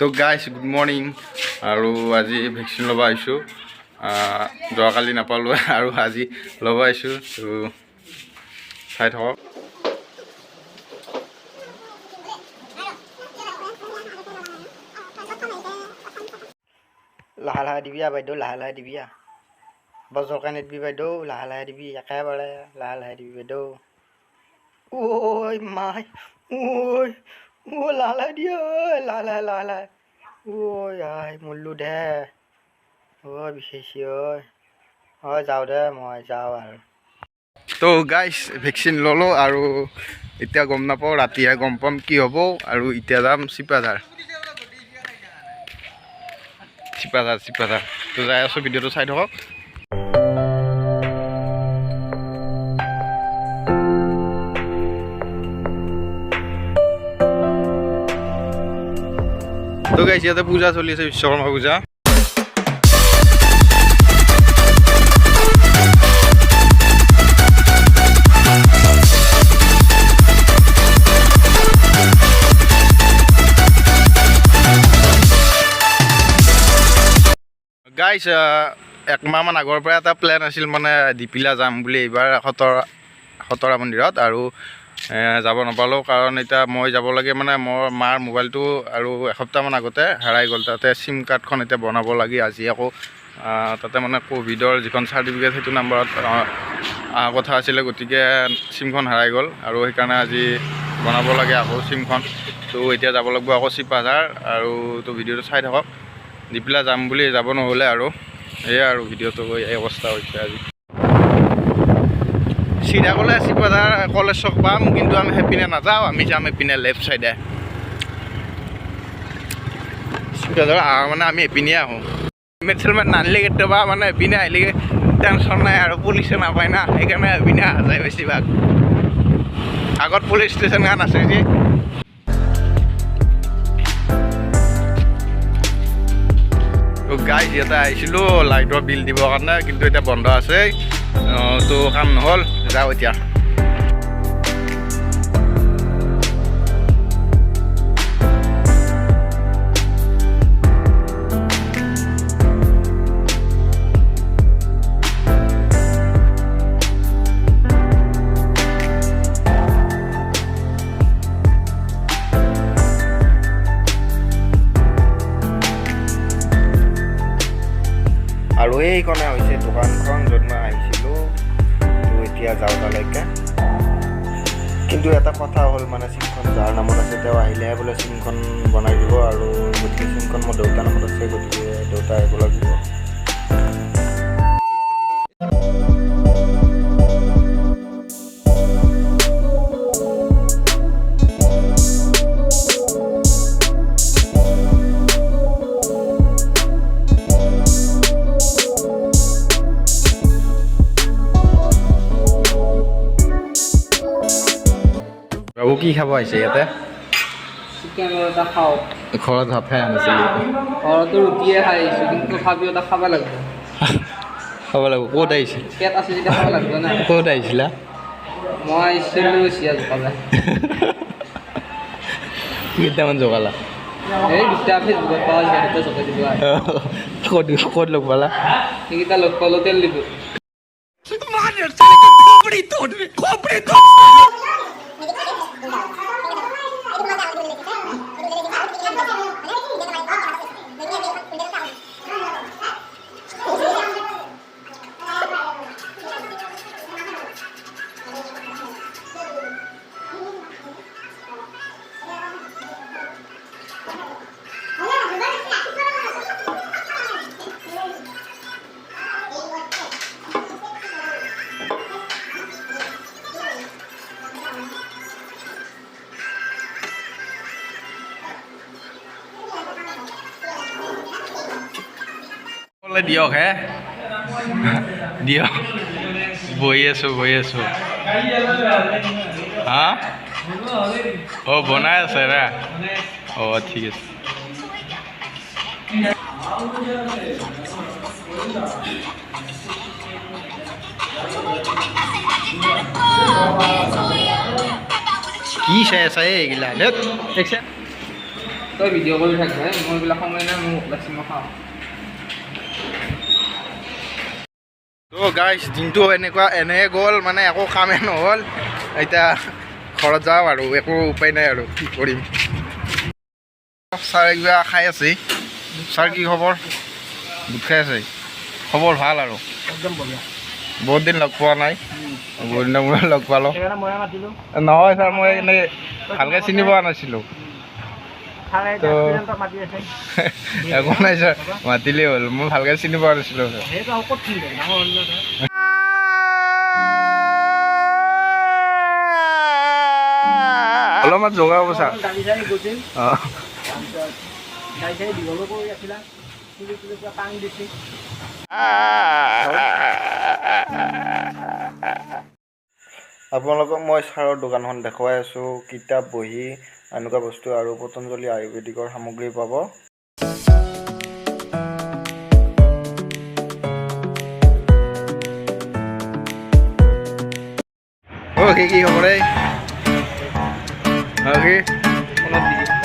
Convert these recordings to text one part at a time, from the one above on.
তো guys good morning আৰু আজি ভেকচিন ল'ব আহিছোঁ যোৱাকালি নাপালোঁ আৰু আজি ল'ব আহিছোঁ তো চাই থাকক লাহে লাহে দিবি বাইদেউ লাহে লাহে দিবি বৰ জৰকাই নিদিবি বাইদেউ লাহে লাহে দিবি একেবাৰে লাহে লাহে দিবি বাইদেউ ঐ মাই ঐ লাহে লাহে দিয়ে লাহে লাহে লাহে লাহে ঐ আই মৰিলোঁ দে বিশেষ যাওঁ দে মই যাওঁ আৰু তো গাইজ ভেকচিন ল'লোঁ আৰু এতিয়া গম নাপাওঁ ৰাতিহে গম পাম কি হ'ব আৰু এতিয়া যাম চিপাঝাৰ তো যাই আছোঁ ভিডিঅ'টো চাই থাকক তো গাইজ ইয়াতে পূজা চলি আছে বিশ্বকৰ্মা পূজা গাইজ একমাহমান আগৰ পৰা এটা প্লেন আছিল মানে দীপিলা যাম বুলি এইবাৰ খতৰা মন্দিৰত আৰু যাব নাপালোঁ কাৰণ এতিয়া মই যাব লাগে মানে মোৰ মাৰ মোবাইলটো আৰু এসপ্তাহমান আগতে হেৰাই গ'ল তাতে চিম কাৰ্ডখন এতিয়া বনাব লাগে আজি আকৌ তাতে মানে ক'ভিডৰ যিখন চাৰ্টিফিকেট সেইটো নাম্বাৰত অহা কথা আছিলে গতিকে চিমখন হেৰাই গ'ল আৰু সেইকাৰণে আজি বনাব লাগে আকৌ চিমখন তো এতিয়া যাব লাগিব আকৌ চিপাঝাৰ আৰু তো ভিডিঅ'টো চাই থাকক দীপিলা যাম বুলি যাব নহ'লে আৰু এয়া আৰু ভিডিঅ'টো এই অৱস্থা হৈছে আজি চিধা গ'লে চিপাঝাৰ কলেজ চক পাম কিন্তু আমি সেইপিনে নাযাওঁ আমি যাম এইপিনে লেফ্ট চাইডে চিপাঝাৰ মানে আমি এইপিনে আহোঁ হেলমেট চেলমেট নানিলে কেতিয়াবা মানে এইপিনে আহিলে টেনশ্যন নাই আৰু পুলিচে নাপায় না সেইকাৰণে এইপিনে অহা যায় বেছিভাগ আগত পুলিচ ষ্টেচন এখন আছে যে তো গাইজ ইয়াতে আহিছিলোঁ লাইটৰ বিল দিবৰ কাৰণে কিন্তু এতিয়া বন্ধ আছে তো কাম নহ'ল যাওঁ এতিয়া আৰু এইখনে হৈছে দোকানখন য'ত মই আহিছিলোঁ তো এতিয়া যাওঁ তালৈকে কিন্তু এটা কথা হ'ল মানে চিমখন যাৰ নামত আছে তেওঁ আহিলেহে বোলে চিমখন বনাই দিব আৰু গতিকে চিমখন মোৰ দেউতাৰ নামত আছে গতিকে দেউতা আহিব লাগিব বাবু কি খাব আহিছে ইয়াতে চিকেন এটা খাওঁ ঘৰত ভাত খাই আনিছিলোঁ ঘৰতো ৰুটিয়ে খাই আহিছোঁ কিন্তু তথাপিও এটা খাব লাগিব খাব লাগিব ক'ত আহিছে পেট আছে যেতিয়া খাব লাগিব না ক'ত আহিছিলা মই আহিছিলোঁ চিয়া জোকালে কেইটামান জগালা এই দুটা ফেচবুকত পাওঁ সিহঁতে জগাই দিব ক'ত লগ পালা সেইকেইটা লগ পালোঁ তেল দিলোঁ দিয়ক হে দিয়ক বহি আছোঁ হা অঁ বনাই আছে ৰা অঁ ঠিক আছে কি চাই আছা এইগিলা তই ভিডিঅ' কৰি থাক ভাই মই এইবিলাক সময় নাই মোক লাগছি মই খাওঁ তো গাইছ দিনটো এনে গ'ল মানে একো কামেই নহ'ল এতিয়া ঘৰত যাওঁ আৰু একো উপায় নাই আৰু কি কৰিম ছাৰ কিবা খাই আছে ছাৰ কি খবৰ গোট খাই আছে খবৰ ভাল আৰু একদম বঢ়িয়া বহুত দিন লগ পোৱা নাই বহুত দিনৰ মূৰত লগ পালোঁ সেইকাৰণে মই মাতিলোঁ নহয় ছাৰ মই এনেই ভালকৈ চিনি পোৱা নাছিলোঁ ছাৰে তো মাতি আছে একো নাই ছাৰ মাতিলেই হ'ল মই ভালকৈ চিনি পোৱা নাছিলোঁ সেইটো ক'ত চিনি ডাঙৰ হ'ল অলপমান জগাব ছাৰ গাড়ী চাড়ী গৈছিল অঁ তাৰপিছত গাড়ী চাড়ী দীঘলো কৰি আছিলা চুলি তুলি পুৰা টান দিছে আপোনালোকক মই ছাৰৰ দোকানখন দেখুৱাই আছোঁ কিতাপ বহী এনেকুৱা বস্তু আৰু পতঞ্জলি আয়ুৰ্বেদিকৰ সামগ্ৰী পাব কি খবৰ এই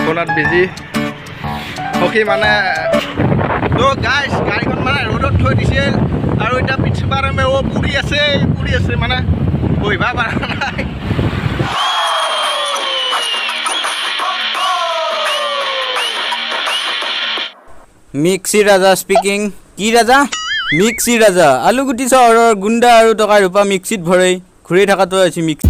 ফোনত বিজি সখী মানে তো গাইছ গাড়ীখন মানে ৰ'দত থৈ দিছিল আৰু এতিয়া পিছবাৰে পুৰি আছে মানে বহিবা পৰা নাই মিক্সি ৰাজা স্পিকিং কি ৰাজা মিক্সি ৰাজা আলুগুটি চহৰৰ গুণ্ডা আৰু টকা ৰূপা মিক্সিত ভৰাই ঘূৰি থকাটো হৈছে মিক্সি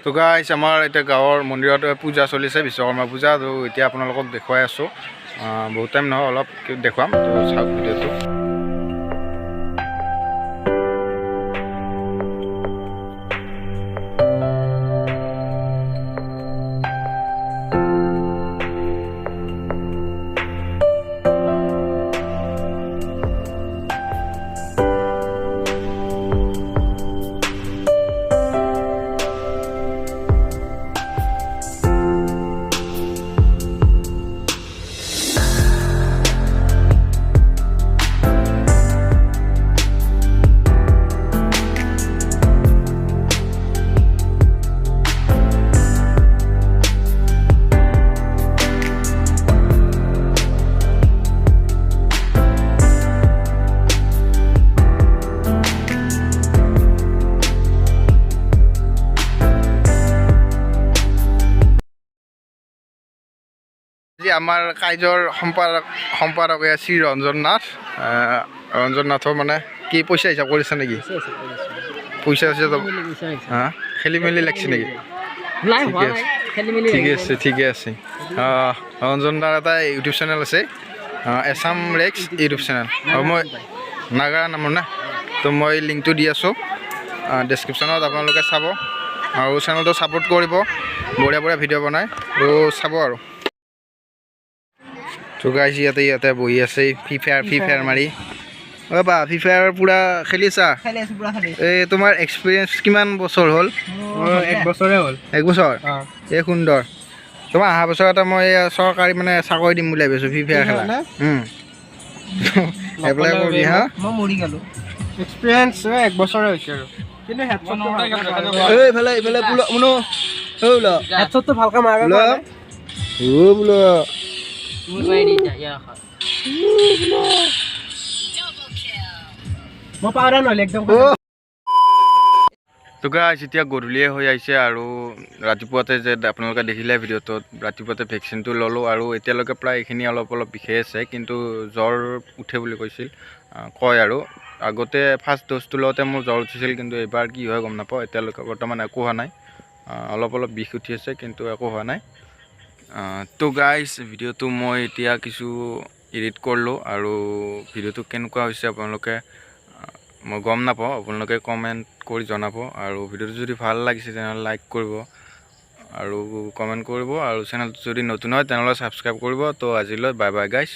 তো গাইছ আমাৰ এতিয়া গাঁৱৰ মন্দিৰত পূজা চলিছে বিশ্বকৰ্মা পূজা তো এতিয়া আপোনালোকক দেখুৱাই আছোঁ বহুত টাইম নহয় অলপ দেখুৱাম তো চাওক ভিডিঅ'টো আমাৰ কাইজৰ সম্পাদক শ্ৰী ৰঞ্জন নাথৰ মানে কি পইচা হিচাপ কৰিছে নেকি পইচা আছে হা খেলি মেলি লাগিছে নেকি ঠিকে আছে ৰঞ্জন দাৰ এটা ইউটিউব চেনেল আছে এছাম ৰেক্স ইউটিউব চেনেল আৰু মই নাগাৰা নামৰ না তো মই লিংকটো দি আছোঁ ডেছক্ৰিপশ্যনত আপোনালোকে চাব আৰু চেনেলটো ছাপোৰ্ট কৰিব বঢ়িয়া ভিডিঅ' বনাই তো চাব আৰু তো গাইছ ইয়াতে বহি আছে ফ্ৰী ফায়াৰ মাৰি অ' বা ফ্ৰী ফায়াৰ পূৰা খেলিছা এই তোমাৰ এক্সপিৰিয়েঞ্চ কিমান বছৰ হ'ল 1 বছৰে হ'ল 1 বছৰ এই সুন্দৰ তোমাৰ অহা বছৰ এটা মই চৰকাৰী মানে চাকৰি দিম বুলি ভাবিছোঁ ফ্ৰী ফায়াৰ খেলা এপ্লাই কৰিবি হা মই মৰি গ'লো এক্সপিৰিয়েঞ্চ 1 বছৰে হৈছে আৰু কিন্তু এইফালে হেডশ্বটটো ভালকৈ মাৰিব বোলো মই পাৰা নহ'লে একদম তো গাইছ এতিয়া গধূলিয়ে হৈ আহিছে আৰু ৰাতিপুৱাতে যে আপোনালোকে দেখিলে ভিডিঅ'টোত ৰাতিপুৱাতে ভেকচিনটো ল'লোঁ আৰু এতিয়ালৈকে প্ৰায় এইখিনি অলপ বিষাই আছে কিন্তু জ্বৰ উঠে বুলি কৈছিল কয় আৰু আগতে ফাৰ্ষ্ট ড'জটো লওঁতে মোৰ জ্বৰ উঠিছিল কিন্তু এইবাৰ কি হয় গম নাপাওঁ এতিয়ালৈকে বৰ্তমান একো হোৱা নাই অলপ বিষ উঠি আছে কিন্তু একো হোৱা নাই তো গাইছ ভিডিঅ'টো মই এতিয়া কিছু এডিট কৰিলোঁ আৰু ভিডিঅ'টো কেনেকুৱা হৈছে আপোনালোকে মই গম নাপাওঁ আপোনালোকে কমেণ্ট কৰি জনাব আৰু ভিডিঅ'টো যদি ভাল লাগিছে তেনেহ'লে লাইক কৰিব আৰু কমেণ্ট কৰিব আৰু চেনেলটো যদি নতুন হয় তেনেহ'লে ছাবস্ক্ৰাইব কৰিব তো আজিলৈ বাই বাই গাইছ